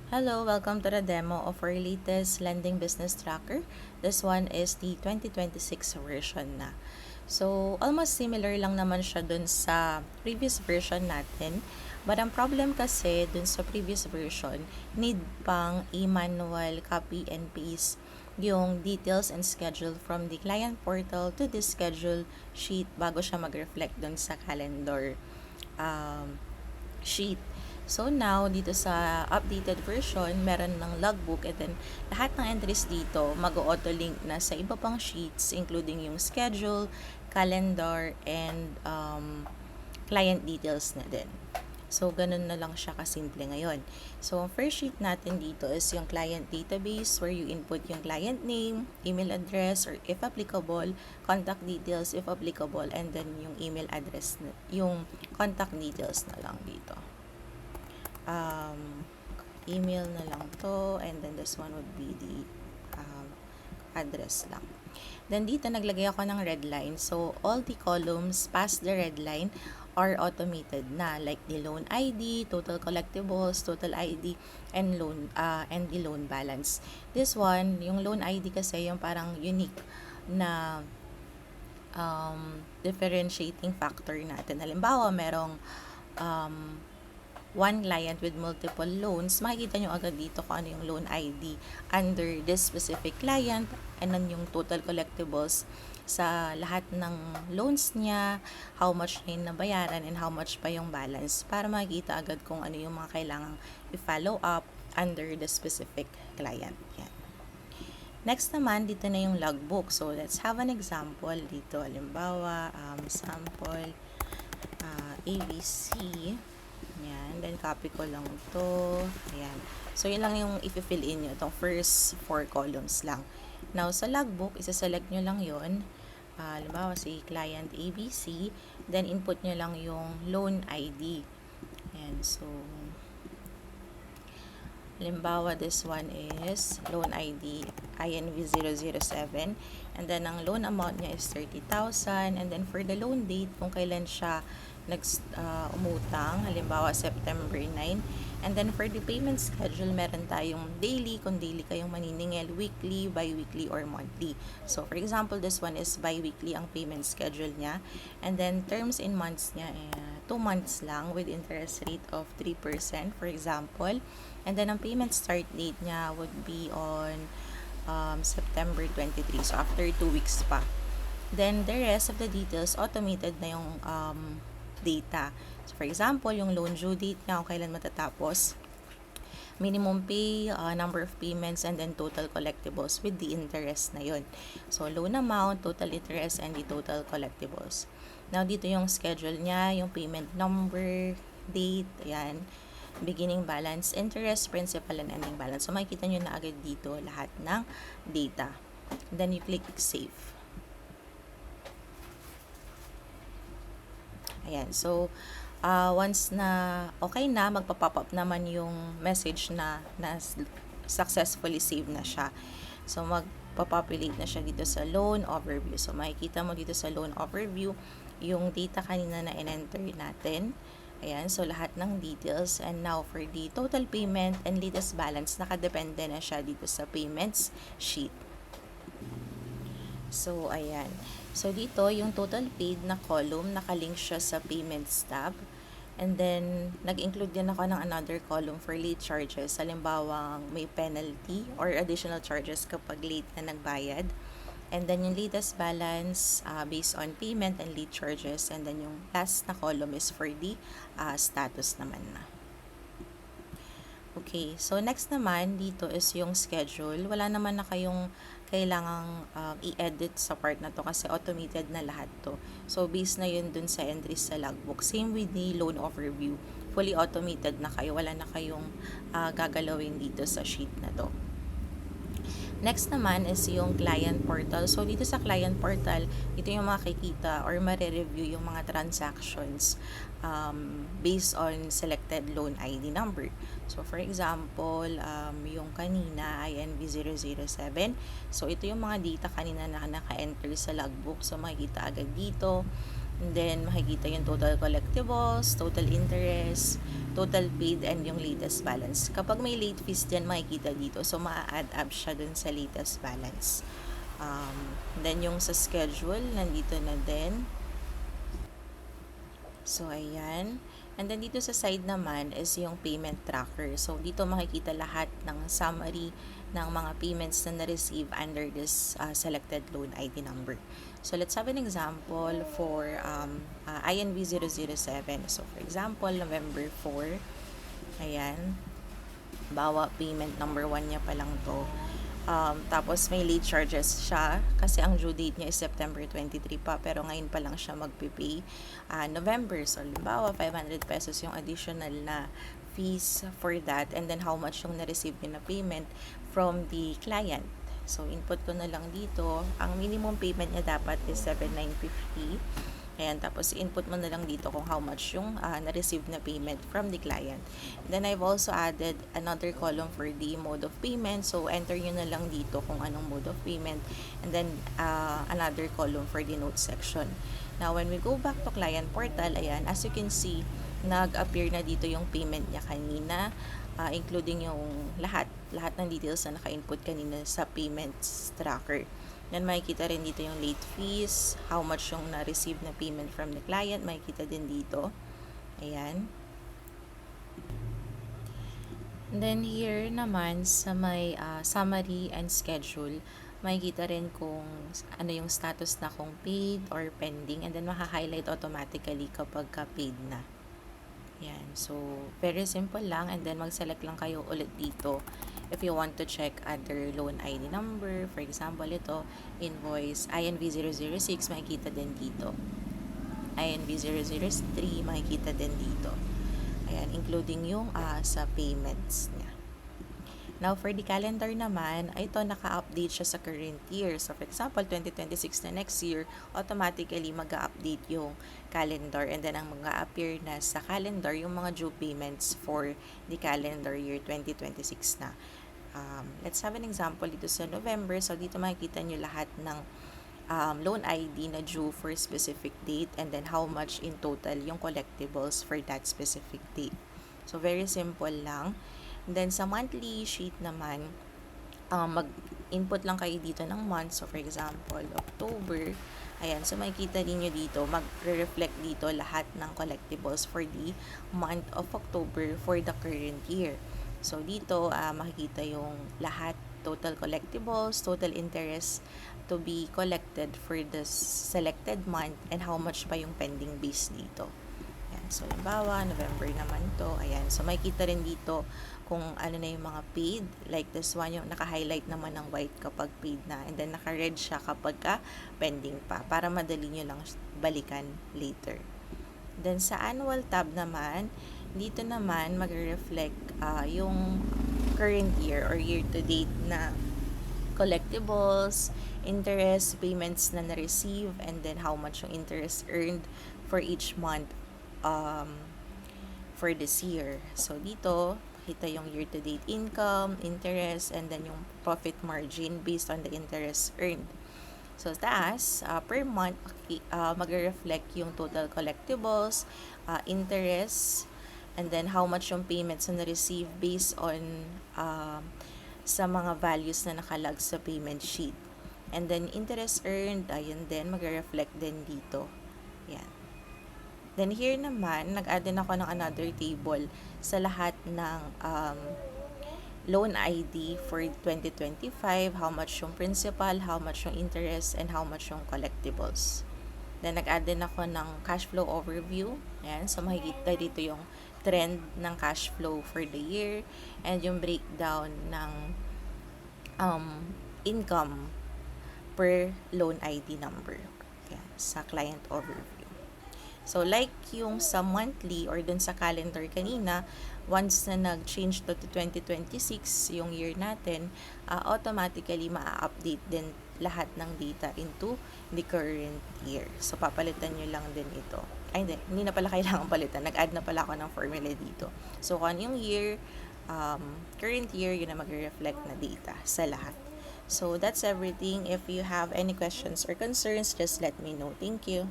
Hello, welcome to the demo of our latest lending business tracker. This one is the 2026 version na. So, almost similar lang naman siya dun sa previous version natin. But ang problem kasi dun sa previous version, need pang i-manual copy and paste yung details and schedule from the client portal to the schedule sheet bago siya mag-reflect dun sa calendar sheet. So now, dito sa updated version, meron ng logbook and then lahat ng entries dito mag-auto-link na sa iba pang sheets including yung schedule, calendar, and client details na din. So, ganun na lang siya kasimple ngayon. So, ang first sheet natin dito is yung client database where you input yung client name, email address, or if applicable, contact details if applicable, and then yung email address, yung contact details na lang dito. Email na lang to, and then this one would be the address lang. Then dito naglagay ako ng red line. So all the columns past the red line are automated na, like the loan ID, total collectibles, total ID, and the loan balance. This one, yung loan ID kasi yung parang unique na differentiating factor natin. Halimbawa, merong one client with multiple loans, makikita nyo agad dito kung ano yung loan ID under this specific client, and then yung total collectibles sa lahat ng loans niya, how much na yung nabayaran, and how much pa yung balance, para makikita agad kung ano yung mga kailangang i-follow up under the specific client. Yan. Next naman, dito na yung logbook. So, let's have an example dito. Halimbawa, sample ABC. Ayan. Then, copy ko lang to. Ayan. So, yun lang yung i-fill in nyo. Itong first 4 columns lang. Now, sa logbook, isa-select nyo lang yun. Halimbawa, si client ABC. Then, input nyo lang yung loan ID. Ayan. So, halimbawa, this one is loan ID INV007. And then, ang loan amount niya is 30,000. And then, for the loan date, kung kailan siya umutang, halimbawa September 9. And then for the payment schedule, meron tayong daily, kung daily kayong maniningil, weekly, bi-weekly, or monthly. So for example, this one is bi-weekly ang payment schedule niya. And then terms in months niya, 2 months lang with interest rate of 3%, for example. And then ang payment start date niya would be on September 23. So after 2 weeks pa. Then the rest of the details, automated na yung data. So, for example, yung loan due date niya, kung kailan matatapos, minimum pay, number of payments, and then total collectibles with the interest na yun. So, loan amount, total interest, and the total collectibles. Now, dito yung schedule niya, yung payment number, date, ayan, beginning balance, interest, principal, and ending balance. So, makikita nyo na agad dito lahat ng data. Then, you click save. Ayan. So, once na okay na, magpa-pop up naman yung message na successfully saved na siya. So, magpa-populate na siya dito sa loan overview. So, makikita mo dito sa loan overview yung data kanina na in-enter natin. Ayan. So, lahat ng details. And now, for the total payment and latest balance, nakadepende na siya dito sa payments sheet. So, ayan. So, dito, yung total paid na column, nakalink siya sa payments tab. And then, nag-include din ako ng another column for late charges. Halimbawa, may penalty or additional charges kapag late na nagbayad. And then, yung latest balance based on payment and late charges. And then, yung last na column is for the status naman na. Okay, so next naman dito is yung schedule. Wala naman na kayong kailangang i-edit sa part na to kasi automated na lahat to. So based na yun dun sa entries sa logbook. Same with the loan overview. Fully automated na kayo. Wala na kayong gagalawin dito sa sheet na to. Next naman is yung client portal. So, dito sa client portal, ito yung makikita or mare-review yung mga transactions based on selected loan ID number. So, for example, yung kanina, INV007. So, ito yung mga data kanina na naka-enter sa logbook. So, makikita agad dito. And then, makikita yung total collectibles, total interest, total paid, and yung latest balance. Kapag may late fees dyan, makikita dito. So, ma-add up siya dun sa latest balance. Then, yung sa schedule, nandito na din. So, ayan. And then, dito sa side naman is yung payment tracker. So, dito makikita lahat ng summary ng mga payments na na-receive under this selected loan ID number. So, let's have an example for INV 007. So, for example, November 4. Ayan. Bawa payment number 1 niya pa lang to. Tapos may late charges siya kasi ang due date niya is September 23 pa, pero ngayon pa lang siya magpipay November. So, limbawa, 500 pesos yung additional na fees for that, and then how much yung na-receive niya na payment from the client. So, input ko na lang dito. Ang minimum payment niya dapat is 7,950. Ayan, tapos input mo na lang dito kung how much yung na-receive na payment from the client. Then, I've also added another column for the mode of payment. So, enter nyo na lang dito kung anong mode of payment. And then, another column for the notes section. Now, when we go back to client portal, ayan, as you can see, nag-appear na dito yung payment niya kanina, including yung lahat ng details na naka-input kanina sa payments tracker. Then, makikita rin dito yung late fees, how much yung na-receive na payment from the client, makikita din dito. Ayan. And then, here naman sa may summary and schedule, makikita rin kung ano yung status na kung paid or pending, and then maka-highlight automatically kapag paid na. Yan. So, very simple lang, and then mag-select lang kayo ulit dito if you want to check other loan ID number. For example, ito, invoice INV006, makikita din dito. INV003, makikita din dito. Ayan, including yung sa payments niya. Now, for the calendar naman, ito naka-update siya sa current year. So, for example, 2026 na next year, automatically mag-update yung calendar, and then ang mag-appear na sa calendar yung mga due payments for the calendar year 2026 na. Let's have an example dito sa November. So, dito makikita nyo lahat ng loan ID na due for specific date, and then how much in total yung collectibles for that specific date. So, very simple lang. Then, sa monthly sheet naman, mag-input lang kayo dito ng month. So, for example, October. Ayan, so makikita niyo dito, mag-reflect dito lahat ng collectibles for the month of October for the current year. So, dito, makikita yung lahat, total collectibles, total interest to be collected for the selected month, and how much pa yung pending base dito. Ayan, so, limbawa, November naman to. Ayan, so makikita rin dito kung ano na yung mga paid. Like this one, yung naka-highlight naman ng white kapag paid na, and then naka-red siya kapag pending pa, para madali nyo lang balikan later. Then, sa annual tab naman, dito naman mag-reflect yung current year or year-to-date na collectibles, interest, payments na na-receive, and then how much yung interest earned for each month for this year. So, dito, kita yung year-to-date income, interest, and then yung profit margin based on the interest earned. So, taas, per month, mag-reflect yung total collectibles, interest, and then how much yung payments na na-receive based on sa mga values na nakalag sa payment sheet. And then, interest earned, ayan din, mag-reflect din dito. Yan. Then, here naman, nag-add din ako ng another table sa lahat ng loan ID for 2025, how much yung principal, how much yung interest, and how much yung collectibles. Then, nag-add din ako ng cash flow overview. Ayan, so makikita dito yung trend ng cash flow for the year, and yung breakdown ng income per loan ID number. Ayan, sa client overview. So, like yung sa monthly or dun sa calendar kanina, once na nag-change to 2026, yung year natin, automatically ma-update din lahat ng data into the current year. So, papalitan nyo lang din ito. Ay, hindi na pala kailangan palitan. Nag-add na pala ako ng formula dito. So, kung yung year, current year, yun na mag-reflect na data sa lahat. So, that's everything. If you have any questions or concerns, just let me know. Thank you.